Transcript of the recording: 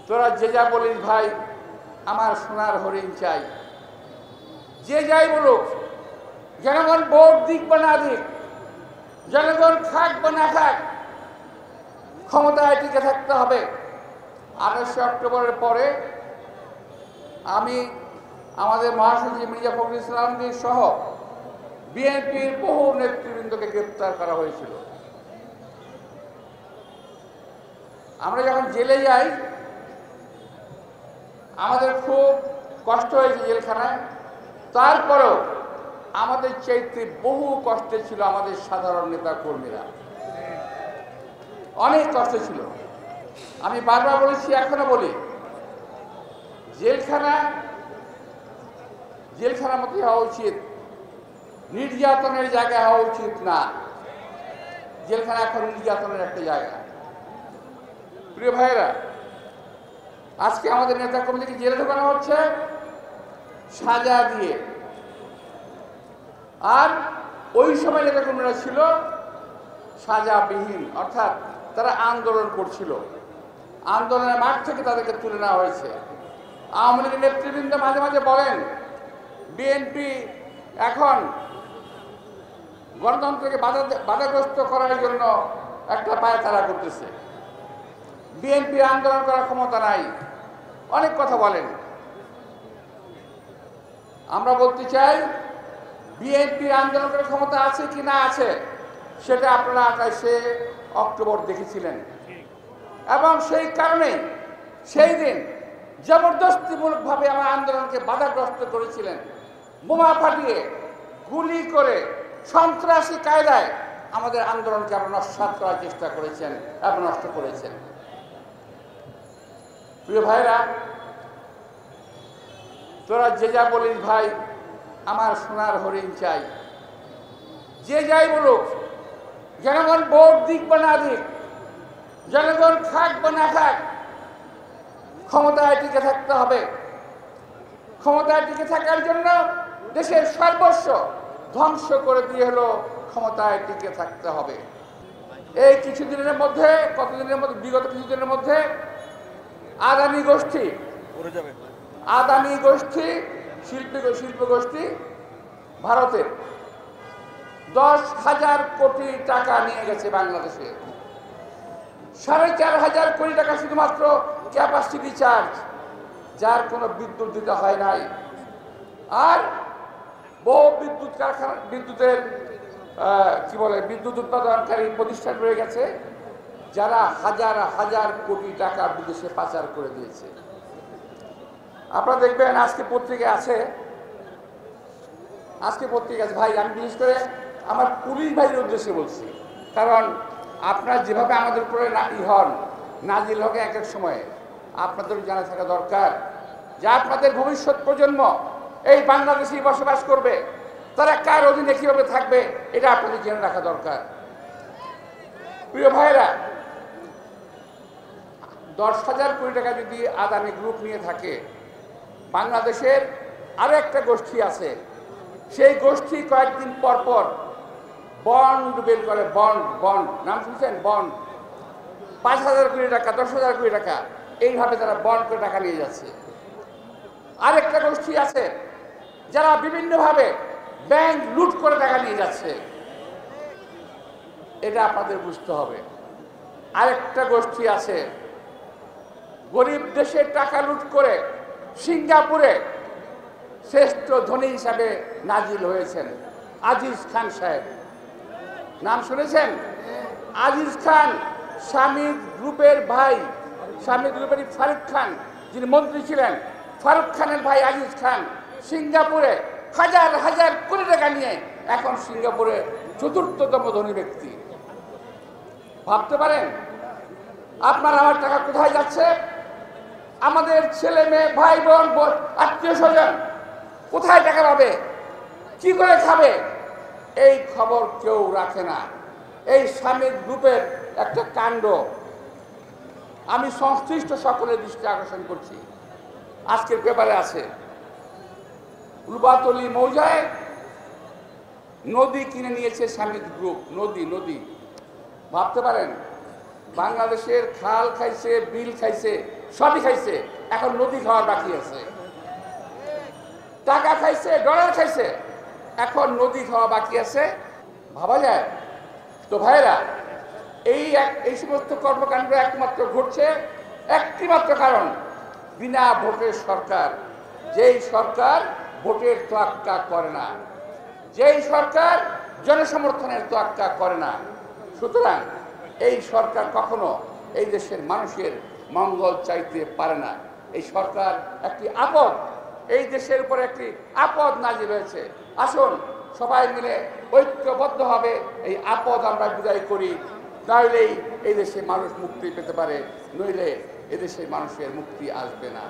তোরা যে যা বলিস ভাই, আমার সোনার হরিণ চাই। যে যাই বলুক, জনগণ ভোট দিক বা না দিক, জনগণ খাক বা না খাক, ক্ষমতায় টিকে থাকতে হবে। 28 অক্টোবরের পরে আমি আমাদের মহাসচিব মির্জা ফখরুল ইসলামকে সহ বিএনপির বহু নেতৃবৃন্দকে গ্রেপ্তার করা হয়েছিল। আমরা যখন জেলে যাই আমাদের খুব কষ্ট হয়েছে জেলখানায়, তারপরেও আমাদের চাইতে বহু কষ্টে ছিল আমাদের সাধারণ নেতা কর্মীরা, অনেক কষ্ট ছিল। আমি বারবার বলেছি, এখনো বলি, জেলখানার মতো হওয়া উচিত, নির্যাতনের জায়গা হওয়া উচিত না। জেলখানা এখন নির্যাতনের একটা জায়গা। প্রিয় ভাইয়েরা, আজকে আমাদের নেতা কর্মীদেরকে জেলে ঢোকানো হচ্ছে সাজা দিয়ে। আর ওই সময় নেতা কর্মীরা ছিল সাজাবিহীন, অর্থাৎ তারা আন্দোলন করছিল। আন্দোলনের মাঠ থেকে তাদেরকে তুলে নেওয়া হয়েছে। আওয়ামী লীগের নেতৃবৃন্দ মাঝে মাঝে বলেন বিএনপি এখন গণতন্ত্রকে বাধাগ্রস্ত করার জন্য একটা পায়তারা করতেছে, বিএনপি আন্দোলন করার ক্ষমতা নাই, অনেক কথা বলেন। আমরা বলতে চাই, বিএনপির আন্দোলন করার ক্ষমতা আছে কি না আছে সেটা আপনারা 28 অক্টোবর দেখেছিলেন, এবং সেই কারণে সেই দিন জবরদস্তিমূলকভাবে আমার আন্দোলনকে বাধাগ্রস্ত করেছিলেন। বোমা ফাটিয়ে, গুলি করে, সন্ত্রাসী কায়দায় আমাদের আন্দোলনকে আপনারা নস্যাৎ করার চেষ্টা করেছেন এবং নষ্ট করেছেন। প্রিয় ভাইরা, তোরা যে যা বলিস ভাই, আমার সোনার হরিণ চাই। যে যাই বলুক, জনগণ ভোট দিক বা না দিক, জনগণ খাক বা না খাক, ক্ষমতায় টিকে থাকতে হবে। ক্ষমতায় টিকে থাকার জন্য দেশের সর্বস্ব ধ্বংস করে দিয়ে হলো ক্ষমতায় টিকে থাকতে হবে। এই কিছুদিনের মধ্যে, বিগত কিছুদিনের মধ্যে আদানি গোষ্ঠী শিল্প গোষ্ঠী ভারতের 10,000 কোটি টাকা নিয়ে গেছে বাংলাদেশে। 4,500 কোটি টাকা শুধুমাত্র ক্যাপাসিটি চার্জ, যার কোনো বিদ্যুৎ দিতে হয় নাই। আর বহু বিদ্যুৎ উৎপাদনকারী প্রতিষ্ঠান রয়ে গেছে, যারা হাজার হাজার কোটি টাকা বিদেশে পাচার করে দিয়েছে। আপনারা দেখবেন আজকে পত্রিকা আছে ভাই, আমি বিশেষ করে আমার পুলিশ ভাইয়ের উদ্দেশ্যে বলছি, কারণ আপনারা যেভাবে আমাদের উপরে নাজিল হকে এক এক সময়ে, আপনাদের জানা থাকা দরকার যে আপনাদের ভবিষ্যৎ প্রজন্ম এই বাংলাদেশেই বসবাস করবে, তারা কার অধীনে কিভাবে থাকবে এটা আপনাদের জেনে রাখা দরকার। প্রিয় ভাইরা, 10,000 কোটি টাকা যদি আদানি গ্রুপ নিয়ে থাকে, বাংলাদেশের আরো একটা গোষ্ঠী আছে, সেই গোষ্ঠী কয়েকদিন পর পর বন্ড বের করে। বন্ড নাম শুনছেন? বন্ড 5,000 কোটি টাকা, 10,000 কোটি টাকা, এইভাবে তারা বন্ড করে টাকা নিয়ে যাচ্ছে। আরেকটা গোষ্ঠী আছে যারা বিভিন্নভাবে ব্যাংক লুট করে টাকা নিয়ে যাচ্ছে, এটা আপনাদের বুঝতে হবে। আরেকটা গোষ্ঠী আছে গরিব দেশের টাকা লুট করে সিঙ্গাপুরে শ্রেষ্ঠ ধনী হিসাবে নাজিল হয়েছেন আজিজ খান সাহেব। নাম শুনেছেন? আজিজ খান শামিদ গ্রুপের ভাই, শামিদ গ্রুপের ফারুক খান যিনি মন্ত্রী ছিলেন, ফারুক খানের ভাই আজিজ খান সিঙ্গাপুরে হাজার হাজার কোটি টাকা নিয়ে এখন সিঙ্গাপুরে 4র্থতম ধনী ব্যক্তি। ভাবতে পারেন আপনার আমার টাকা কোথায় যাচ্ছে? আমাদের ছেলে মেয়ে, ভাই বোন, আত্মীয় স্বজন কোথায় টাকা পাবে, কি করে খাবে, এই খবর কেউ রাখে না। এই শামিদ গ্রুপের একটা কাণ্ড। আমি সংশ্লিষ্ট সকলের দৃষ্টি আকর্ষণ করছি। আজকের পেপারে আছে রুবাতলি মৌজায় নদী কিনে নিয়েছে শামিদ গ্রুপ। নদী ভাবতে পারেন, বাংলাদেশের খাল খাইছে, বিল খাইছে, সবই খাইছে, এখন নদী খাওয়ার বাকি আছে। টাকা খাইছে, ডলার খাইছে, এখন নদী খাওয়া বাকি আছে। ভাবা যায় তো ভাইরা, এই সমস্ত কর্মকাণ্ড একমাত্র ঘটছে একটি মাত্র কারণ, বিনা ভোটের সরকার। যেই সরকার ভোটের তোয়াক্কা করে না, যেই সরকার জনসমর্থনের তোয়াক্কা করে না। সুতরাং এই সরকার কখনো এই দেশের মানুষের মঙ্গল চাইতে পারে না। এই সরকার একটি আপদ, এই দেশের উপর একটি আপদ নাজিল হয়েছে। আসুন সবাই মিলে ঐক্যবদ্ধভাবে এই আপদ আমরা বিদায় করি, নইলেই এই দেশে মানুষ মুক্তি পেতে পারে, নইলে এদেশের মানুষের মুক্তি আসবে না।